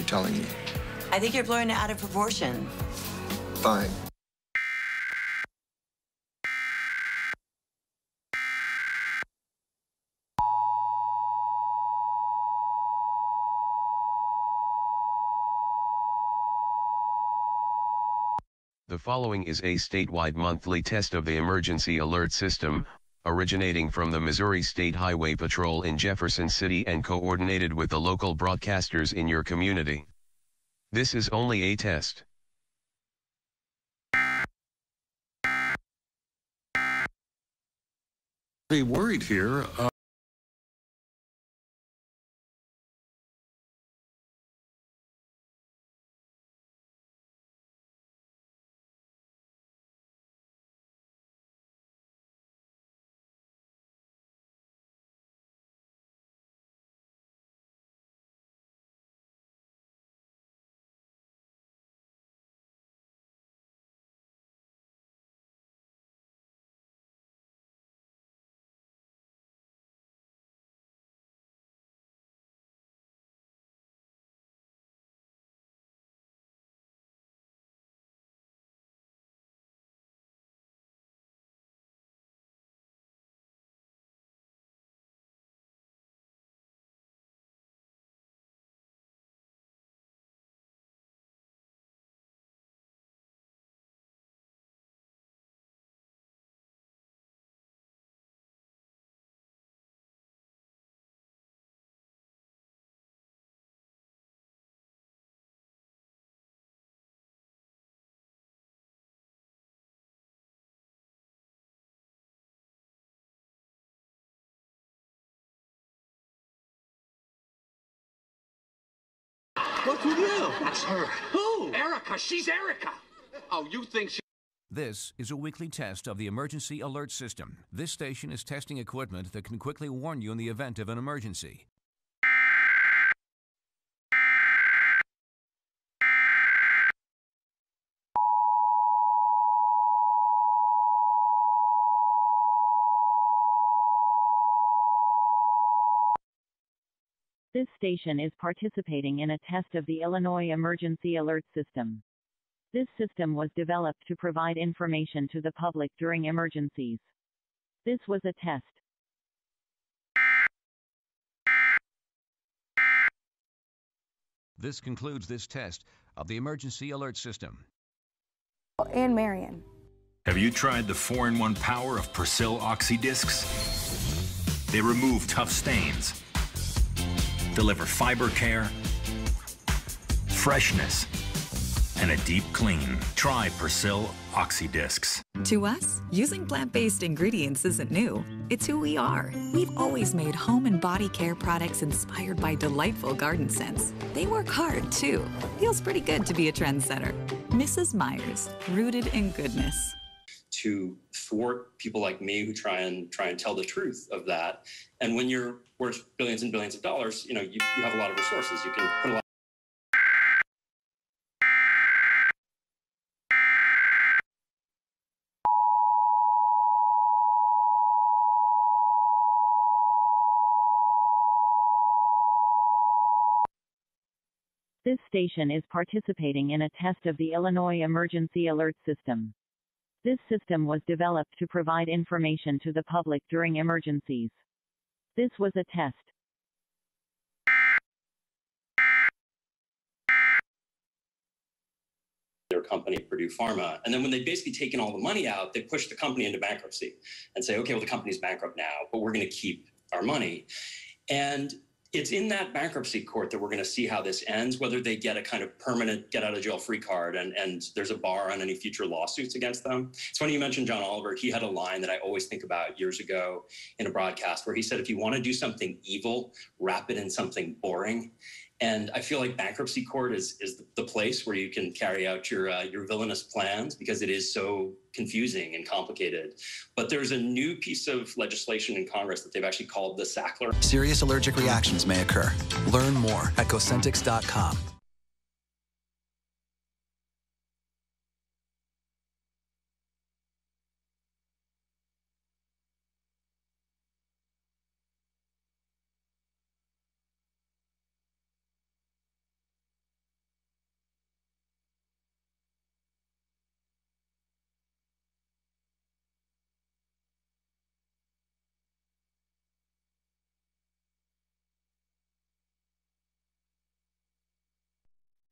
you're telling me. I think you're blowing it out of proportion. Fine. The following is a statewide monthly test of the emergency alert system, originating from the Missouri State Highway Patrol in Jefferson City and coordinated with the local broadcasters in your community. This is only a test. Be worried here. What's with you? That's her. Who? Erica. She's Erica. Oh, you think she... This is a weekly test of the emergency alert system. This station is testing equipment that can quickly warn you in the event of an emergency. This station is participating in a test of the Illinois Emergency Alert System. This system was developed to provide information to the public during emergencies. This was a test. This concludes this test of the emergency alert system. And Marion. Have you tried the 4-in-1 power of Persil Oxy Discs? They remove tough stains, deliver fiber care, freshness, and a deep clean. Try Persil Oxy Discs. To us, using plant-based ingredients isn't new. It's who we are. We've always made home and body care products inspired by delightful garden scents. They work hard, too. Feels pretty good to be a trendsetter. Mrs. Myers, rooted in goodness. To thwart people like me who try and tell the truth of that. And when you're worth billions and billions of dollars, you have a lot of resources. You can put a lot. This station is participating in a test of the Illinois Emergency Alert System. This system was developed to provide information to the public during emergencies. This was a test. Their company, Purdue Pharma. And then when they've basically taken all the money out, they push the company into bankruptcy and say, okay, well, the company's bankrupt now, but we're going to keep our money. And it's in that bankruptcy court that we're going to see how this ends, whether they get a kind of permanent get-out-of-jail-free card and there's a bar on any future lawsuits against them. It's funny you mentioned John Oliver. He had a line that I always think about years ago in a broadcast where he said, if you want to do something evil, wrap it in something boring. And I feel like bankruptcy court is the place where you can carry out your villainous plans because it is so confusing and complicated. But there's a new piece of legislation in Congress that they've actually called the Sackler. Serious allergic reactions may occur. Learn more at Cosentix.com.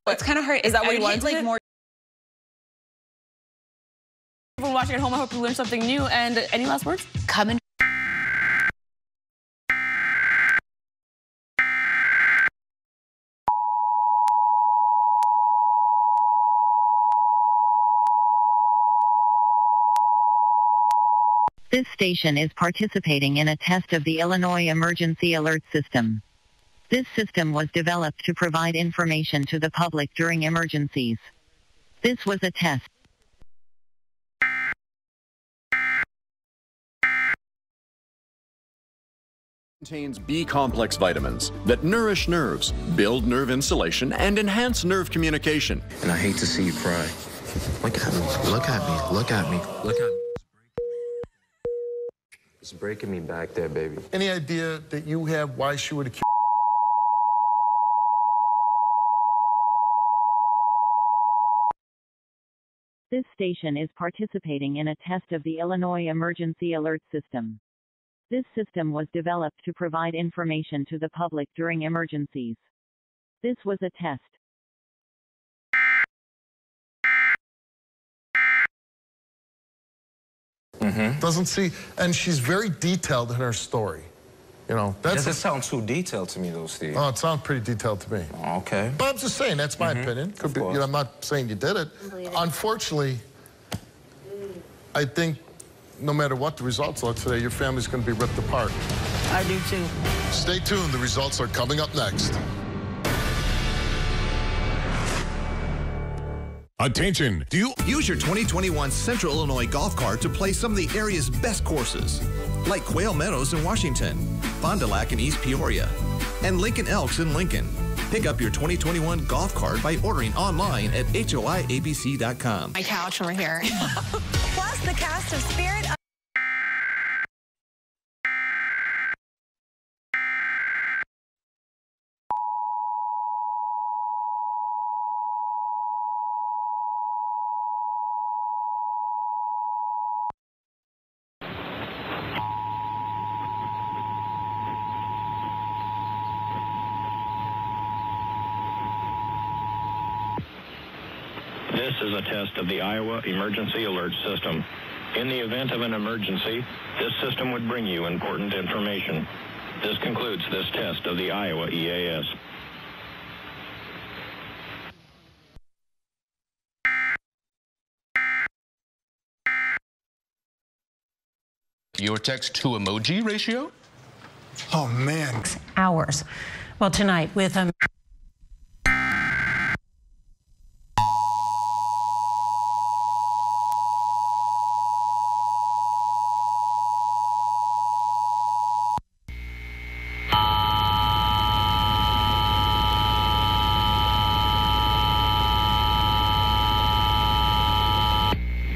It's kind of hard. Is that what you wanted? Like more. Everyone watching at home, I hope you learned something new. And any last words? Come and. This station is participating in a test of the Illinois Emergency Alert System. This system was developed to provide information to the public during emergencies. This was a test. Contains B-complex vitamins that nourish nerves, build nerve insulation, and enhance nerve communication. And I hate to see you cry. Look at me, look at me, look at me, look at me. It's breaking me back there, baby. Any idea that you have why she would have killed? This station is participating in a test of the Illinois Emergency Alert System. This system was developed to provide information to the public during emergencies. This was a test. Doesn't see, and she's very detailed in her story. You know, that's. Doesn't sound too detailed to me, though, Steve. Oh, it sounds pretty detailed to me. Okay. But I'm just saying, that's my opinion. Could be, you know, I'm not saying you did it. Unfortunately, I think no matter what the results are today, your family's going to be ripped apart. I do too. Stay tuned. The results are coming up next. Attention, do you use your 2021 Central Illinois golf cart to play some of the area's best courses, like Quail Meadows in Washington, Fond du Lac in East Peoria, and Lincoln Elks in Lincoln? Pick up your 2021 golf cart by ordering online at WOI-ABC.com. My couch over here. Plus, the cast of Spirit. This is a test of the Iowa Emergency Alert System. In the event of an emergency, this system would bring you important information. This concludes this test of the Iowa EAS. Your text to emoji ratio? Oh, man. Hours. Well, tonight with a...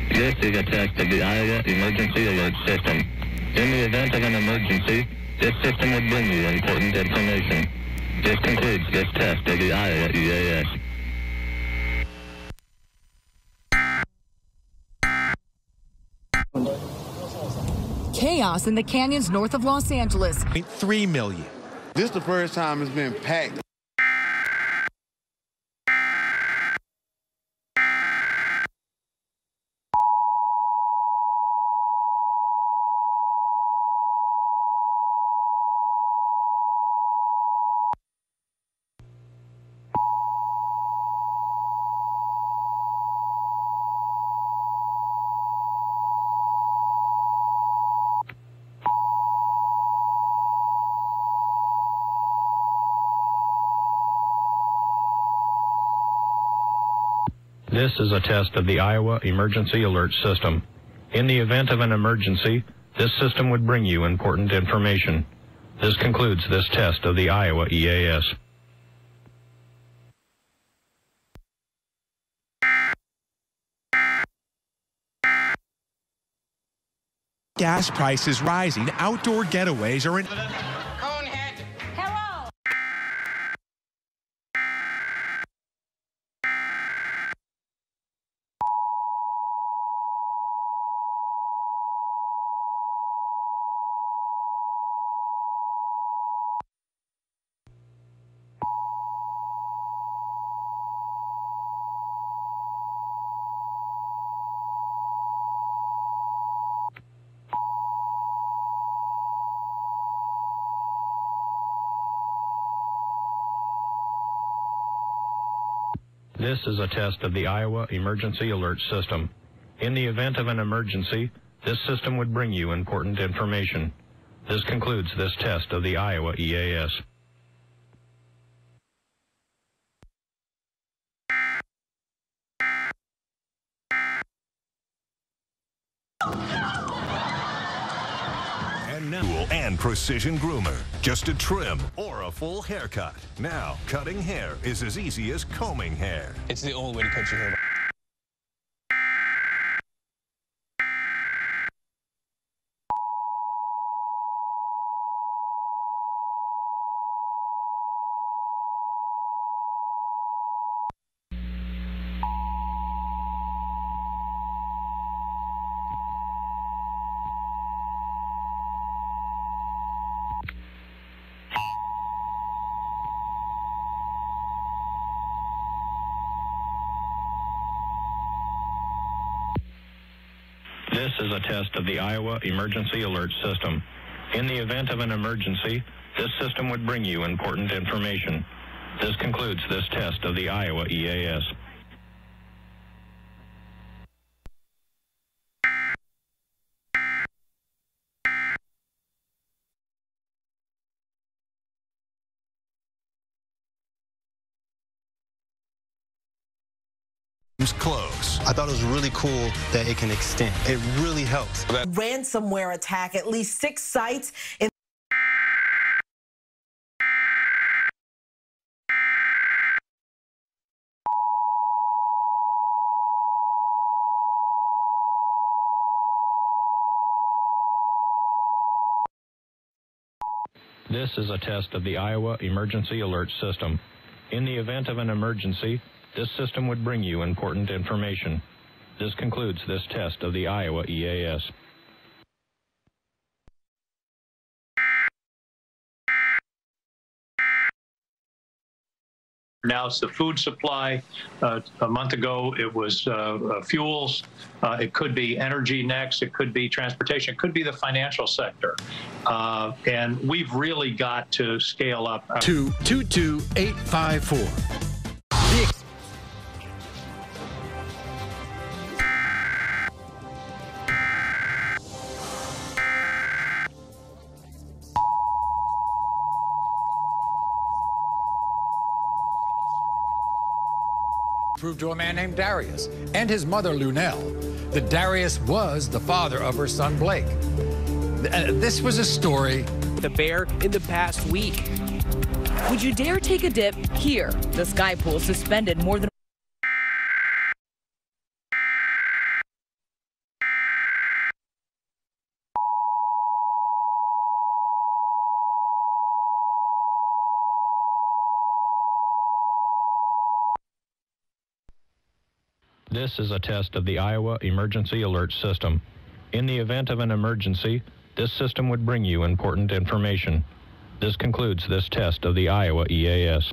This is a test of the Iowa Emergency Alert System. In the event of an emergency, this system would bring you important information. This concludes this test of the Iowa EAS. Chaos in the canyons north of Los Angeles. 3 million. This is the first time it's been packed. This is a test of the Iowa Emergency Alert System. In the event of an emergency, this system would bring you important information. This concludes this test of the Iowa EAS. Gas prices rising, outdoor getaways are in... This is a test of the Iowa Emergency Alert System. In the event of an emergency, this system would bring you important information. This concludes this test of the Iowa EAS. And precision groomer. Just a trim or a full haircut. Now, cutting hair is as easy as combing hair. It's the only way to cut your hair. This is a test of the Iowa Emergency Alert System. In the event of an emergency, this system would bring you important information. This concludes this test of the Iowa EAS. Close. I thought it was really cool that it can extend. It really helps. Ransomware attack, at least 6 sites in This is a test of the Iowa Emergency Alert System. In the event of an emergency, this system would bring you important information. This concludes this test of the Iowa EAS. Now it's the food supply. A month ago, it was fuels. It could be energy next. It could be transportation. It could be the financial sector. And we've really got to scale up. 222854. Proved to a man named Darius and his mother Lunell that Darius was the father of her son Blake. This was a story. The bear in the past week. Would you dare take a dip here? The Sky Pool suspended more than This is a test of the Iowa Emergency Alert System. In the event of an emergency, this system would bring you important information. This concludes this test of the Iowa EAS.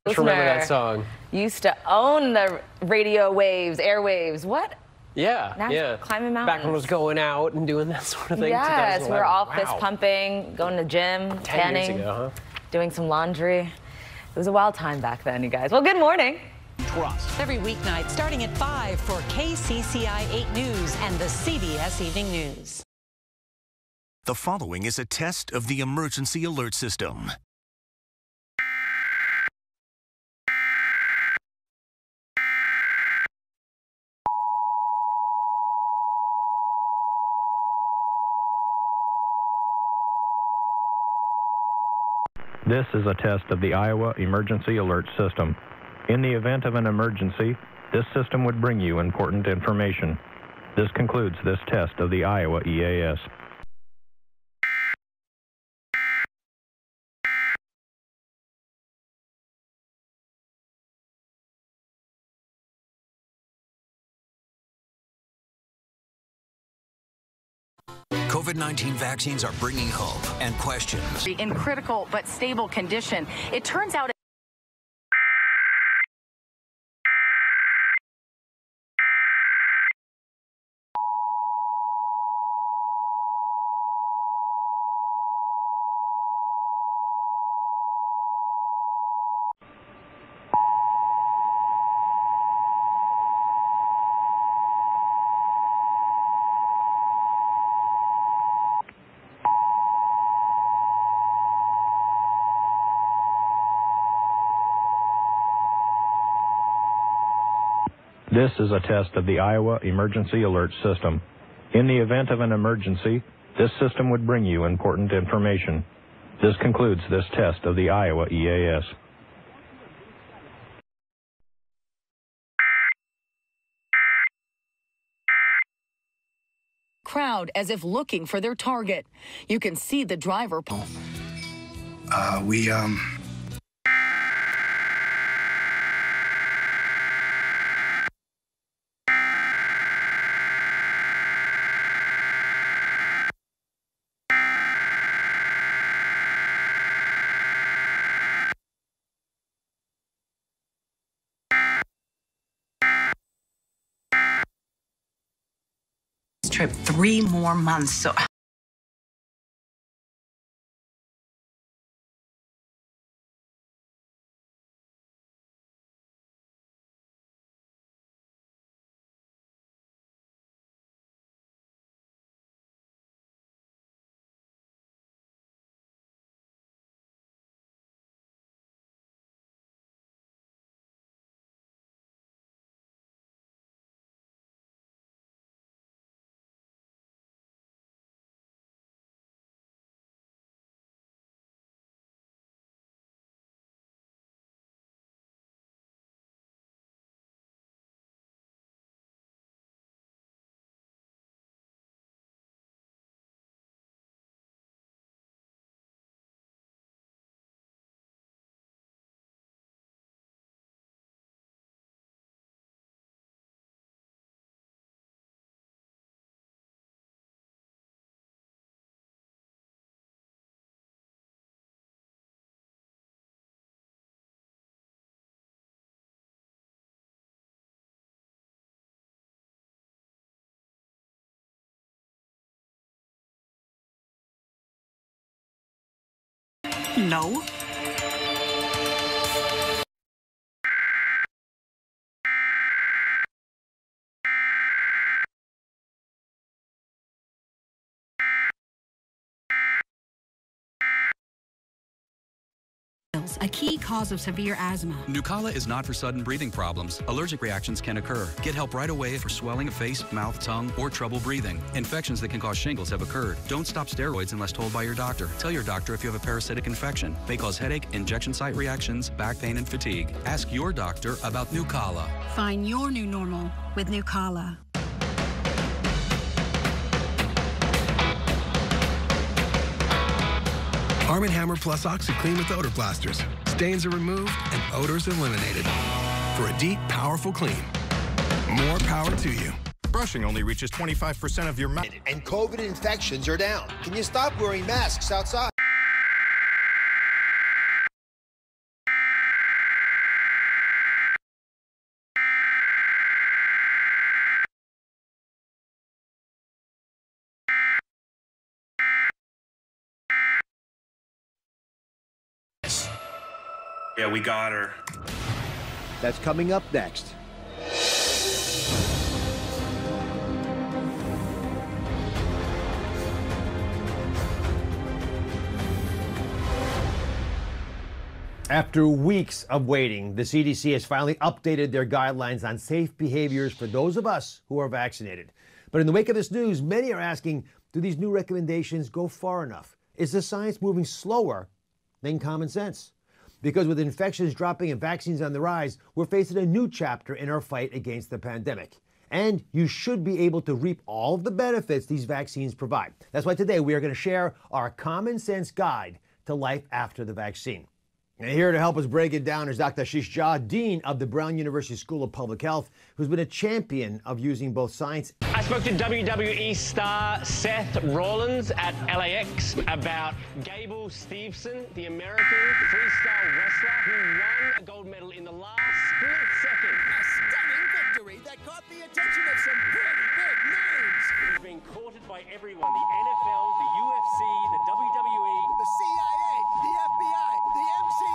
Remember that song. Used to own the radio waves, airwaves. What? Yeah, now yeah. Climbing mountains. Back when I was going out and doing that sort of thing. Yes, we were all fist pumping, going to the gym, 10 years ago, huh? Doing some laundry. It was a wild time back then, you guys. Well, good morning. Trust. Every weeknight starting at 5 for KCCI 8 News and the CBS Evening News. The following is a test of the emergency alert system. This is a test of the Iowa Emergency Alert System. In the event of an emergency, this system would bring you important information. This concludes this test of the Iowa EAS. COVID-19 vaccines are bringing hope and questions. In critical but stable condition, it turns out This is a test of the Iowa Emergency Alert System. In the event of an emergency, this system would bring you important information. This concludes this test of the Iowa EAS. Crowd as if looking for their target. You can see the driver. Trip 3 more months. So no. A key cause of severe asthma. Nucala is not for sudden breathing problems. Allergic reactions can occur. Get help right away for swelling of face, mouth, tongue, or trouble breathing. Infections that can cause shingles have occurred. Don't stop steroids unless told by your doctor. Tell your doctor if you have a parasitic infection. May cause headache, injection site reactions, back pain, and fatigue. Ask your doctor about Nucala. Find your new normal with Nucala. Arm & Hammer Plus OxyClean with odor blasters. Stains are removed and odors eliminated. For a deep, powerful clean. More power to you. Brushing only reaches 25% of your mouth. And COVID infections are down. Can you stop wearing masks outside? Yeah, we got her. That's coming up next. After weeks of waiting, the CDC has finally updated their guidelines on safe behaviors for those of us who are vaccinated. But in the wake of this news, many are asking, do these new recommendations go far enough? Is the science moving slower than common sense? Because with infections dropping and vaccines on the rise, we're facing a new chapter in our fight against the pandemic. And you should be able to reap all of the benefits these vaccines provide. That's why today we are going to share our common sense guide to life after the vaccine. And here to help us break it down is Dr. Ashish Jha, Dean of the Brown University School of Public Health, who's been a champion of using both science. I spoke to WWE star Seth Rollins at LAX about Gable Steveson, the American freestyle wrestler who won a gold medal in the last split second. A stunning victory that caught the attention of some pretty big names. He's been courted by everyone, the NFL, the UFC, the WWE, the CIA, the FBI, the MCU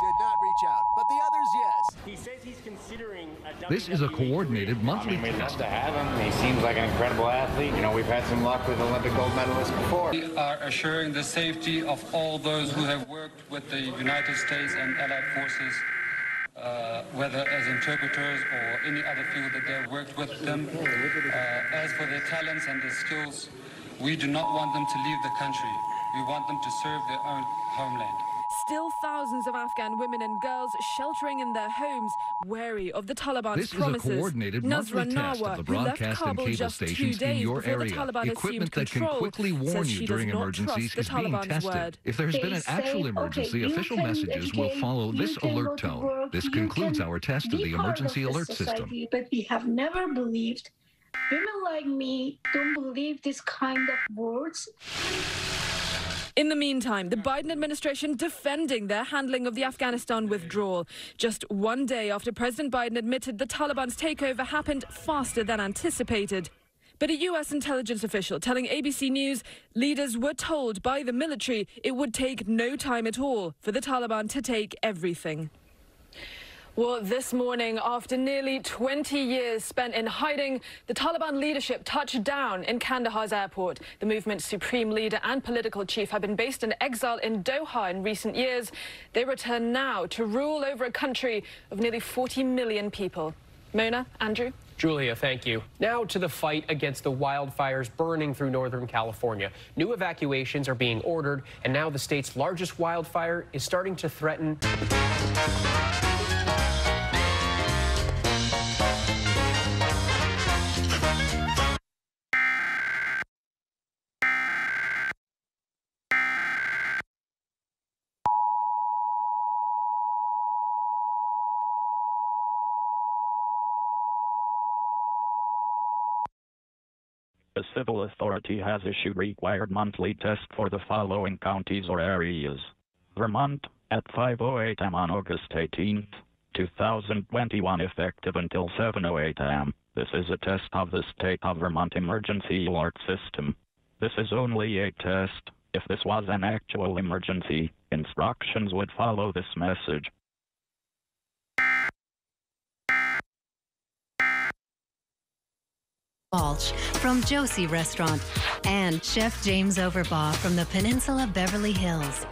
did not reach out, but the others, yes. He says he's considering a This is a coordinated monthly we'd love to have him. He seems like an incredible athlete. You know, we've had some luck with Olympic gold medalists before. We are assuring the safety of all those who have worked with the United States and Allied forces whether as interpreters or any other field that they've worked with them. As for their talents and their skills, we do not want them to leave the country. We want them to serve their own homeland. Still thousands of Afghan women and girls sheltering in their homes, wary of the Taliban's promises. This is a coordinated monthly test of the broadcast and cable stations in your area. Equipment that can quickly warn you during emergencies is being tested. If there's been an actual emergency, official messages will follow this alert tone. This concludes our test of the emergency alert system. But we have never believed. Women like me don't believe this kind of words. In the meantime, the Biden administration defending their handling of the Afghanistan withdrawal. Just one day after President Biden admitted the Taliban's takeover happened faster than anticipated. But a U.S. intelligence official telling ABC News leaders were told by the military it would take no time at all for the Taliban to take everything. Well, this morning, after nearly 20 years spent in hiding, the Taliban leadership touched down in Kandahar's airport. The movement's supreme leader and political chief have been based in exile in Doha in recent years. They return now to rule over a country of nearly 40 million people. Mona, Andrew? Julia, thank you. Now to the fight against the wildfires burning through Northern California. New evacuations are being ordered, and now the state's largest wildfire is starting to threaten... The civil authority has issued required monthly tests for the following counties or areas. Vermont, at 5:08 a.m. on August 18th, 2021, effective until 7:08 a.m. This is a test of the State of Vermont Emergency Alert System. This is only a test. If this was an actual emergency, instructions would follow this message. Walsh from Josie Restaurant and Chef James Overbaugh from the Peninsula Beverly Hills.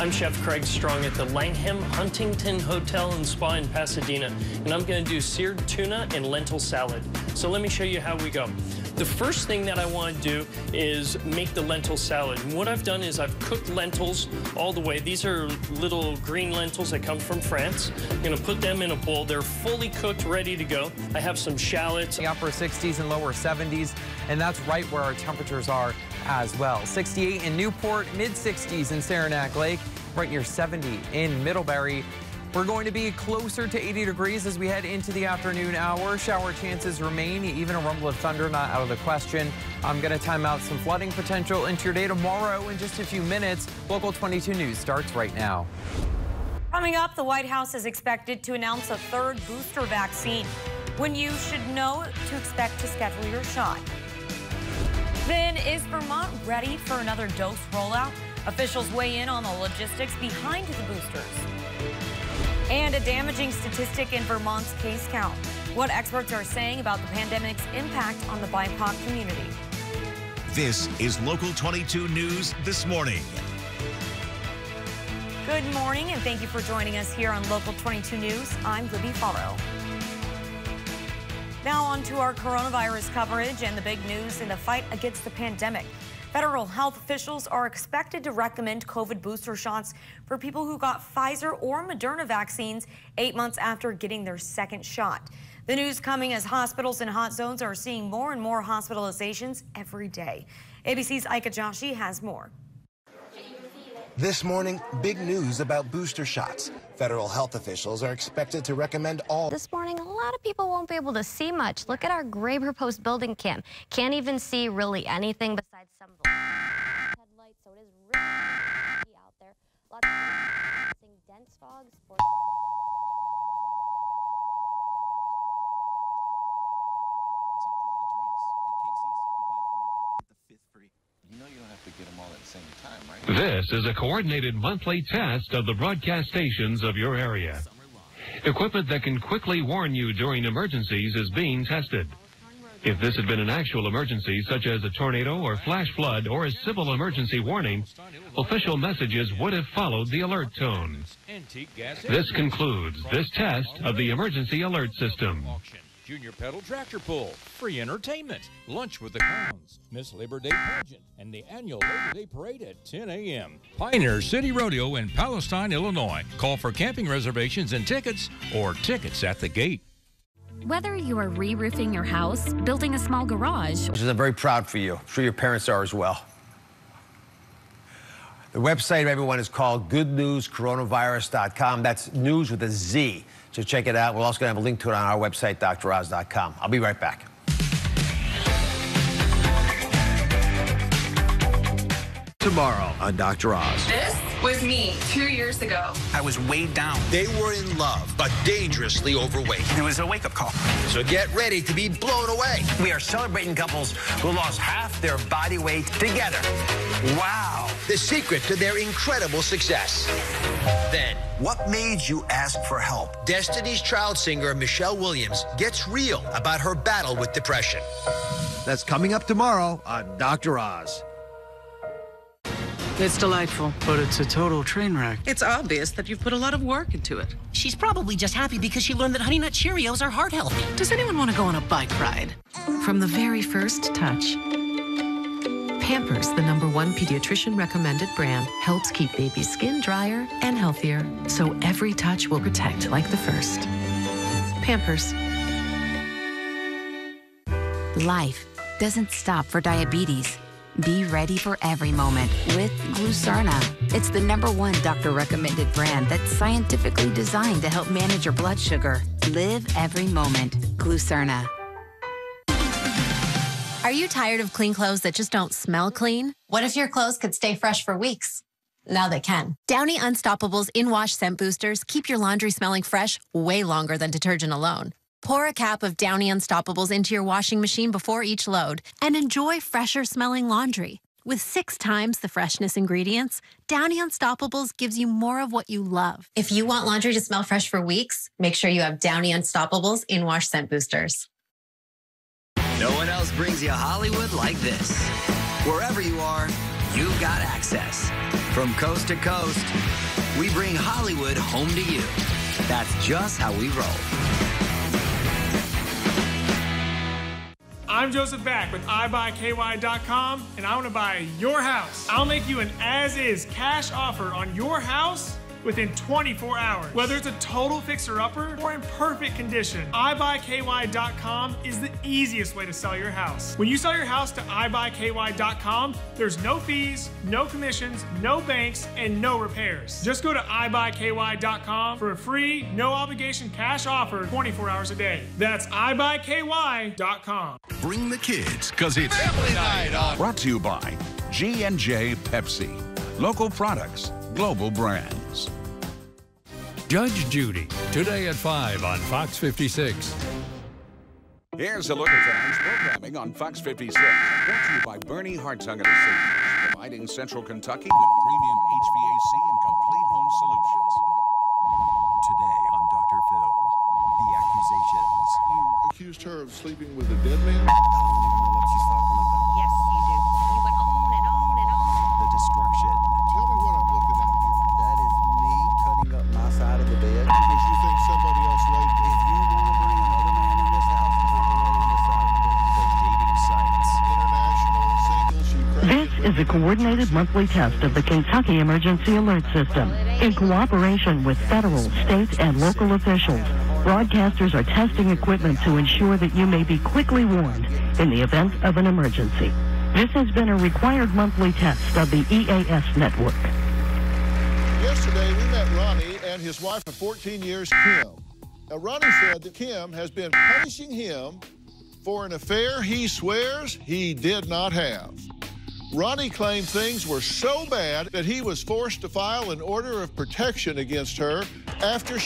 I'm Chef Craig Strong at the Langham Huntington Hotel and Spa in Pasadena, and I'm going to do seared tuna and lentil salad. So let me show you how we go. The first thing that I want to do is make the lentil salad. And what I've done is I've cooked lentils all the way. These are little green lentils that come from France. I'm going to put them in a bowl. They're fully cooked, ready to go. I have some shallots. The upper 60s and lower 70s, and that's right where our temperatures are as well. 68 in Newport, mid-60s in Saranac Lake, right near 70 in Middlebury. We're going to be closer to 80 degrees as we head into the afternoon hour. Shower chances remain, even a rumble of thunder not out of the question. I'm going to time out some flooding potential into your day tomorrow in just a few minutes. Local 22 News starts right now. Coming up, the White House is expected to announce a third booster vaccine, when you should know to expect to schedule your shot. Then, is Vermont ready for another dose rollout? Officials weigh in on the logistics behind the boosters. And a damaging statistic in Vermont's case count. What experts are saying about the pandemic's impact on the BIPOC community. This is Local 22 News This Morning. Good morning, and thank you for joining us here on Local 22 News. I'm Libby Farrow. Now on to our coronavirus coverage and the big news in the fight against the pandemic. Federal health officials are expected to recommend COVID booster shots for people who got Pfizer or Moderna vaccines 8 months after getting their second shot. The news coming as hospitals and hot zones are seeing more and more hospitalizations every day. ABC's Ika Joshi has more. This morning, big news about booster shots. Federal health officials are expected to recommend all. This morning, a lot of people won't be able to see much. Look at our Graber Post building cam. Can't even see really anything besides some headlights, so it is really foggy out there. Lots of people dense fog. This is a coordinated monthly test of the broadcast stations of your area. Equipment that can quickly warn you during emergencies is being tested. If this had been an actual emergency, such as a tornado or flash flood or a civil emergency warning, official messages would have followed the alert tone. This concludes this test of the emergency alert system. Junior pedal tractor pull, free entertainment, lunch with the clowns, Miss Labor Day pageant, and the annual Labor Day parade at 10 a.m. Pioneer City Rodeo in Palestine, Illinois. Call for camping reservations and tickets or tickets at the gate. Whether you are re-roofing your house, building a small garage. I'm very proud for you. I'm sure your parents are as well. The website of everyone is called goodnewscoronavirus.com. That's news with a Z. So check it out. We're also going to have a link to it on our website, droz.com. I'll be right back. Tomorrow on Dr. Oz. This was me 2 years ago. I was weighed down. They were in love, but dangerously overweight. It was a wake-up call. So get ready to be blown away. We are celebrating couples who lost half their body weight together. Wow. The secret to their incredible success. Then, What made you ask for help? Destiny's Child singer Michelle Williams gets real about her battle with depression. That's coming up tomorrow on Dr. Oz. It's delightful, but it's a total train wreck. It's obvious that you've put a lot of work into it. She's probably just happy because she learned that Honey Nut Cheerios are heart healthy. Does anyone want to go on a bike ride? From the very first touch, Pampers, the #1 pediatrician recommended brand, helps keep baby's skin drier and healthier, so every touch will protect like the first. Pampers. Life doesn't stop for diabetes. Be ready for every moment with Glucerna. It's the #1 doctor-recommended brand that's scientifically designed to help manage your blood sugar. Live every moment. Glucerna. Are you tired of clean clothes that just don't smell clean? What if your clothes could stay fresh for weeks? Now they can. Downy Unstoppable's in-wash scent boosters keep your laundry smelling fresh way longer than detergent alone. Pour a cap of Downy Unstoppables into your washing machine before each load and enjoy fresher smelling laundry. With 6 times the freshness ingredients, Downy Unstoppables gives you more of what you love. If you want laundry to smell fresh for weeks, make sure you have Downy Unstoppables in-wash scent boosters. No one else brings you Hollywood like this. Wherever you are, you've got access. From coast to coast, we bring Hollywood home to you. That's just how we roll. I'm Joseph Back with iBuyKY.com, and I want to buy your house. I'll make you an as-is cash offer on your house within 24 hours. Whether it's a total fixer-upper or in perfect condition, iBuyKY.com is the easiest way to sell your house. When you sell your house to iBuyKY.com, there's no fees, no commissions, no banks, and no repairs. Just go to iBuyKY.com for a free, no-obligation cash offer 24 hours a day. That's iBuyKY.com. Bring the kids, because it's Family Night on. Brought to you by G&J Pepsi. Local products, global brands. Judge Judy, today at 5 on Fox 56. Here's a look at tonight's programming on Fox 56. Brought to you by Bernie Hartung and Associates, providing Central Kentucky with premium HVAC and complete home solutions. Today on Dr. Phil, the accusations. You accused her of sleeping with a dead man? I don't even know what she's talking about. Yes, you do. You went on and on and on. The destruction. Tell me what I'm looking at here. That is me cutting up my side of the bed. Because you think somebody else laid there. If you want to bring another man in this house, he's not going to lay on this side of the bed. The dating sites. International singles, This is a coordinated monthly test of the Kentucky Emergency Alert System. In cooperation with federal, state, and local officials, broadcasters are testing equipment to ensure that you may be quickly warned in the event of an emergency. This has been a required monthly test of the EAS network. Yesterday, we met Ronnie and his wife of 14 years, Kim. Now, Ronnie said that Kim has been punishing him for an affair he swears he did not have. Ronnie claimed things were so bad that he was forced to file an order of protection against her after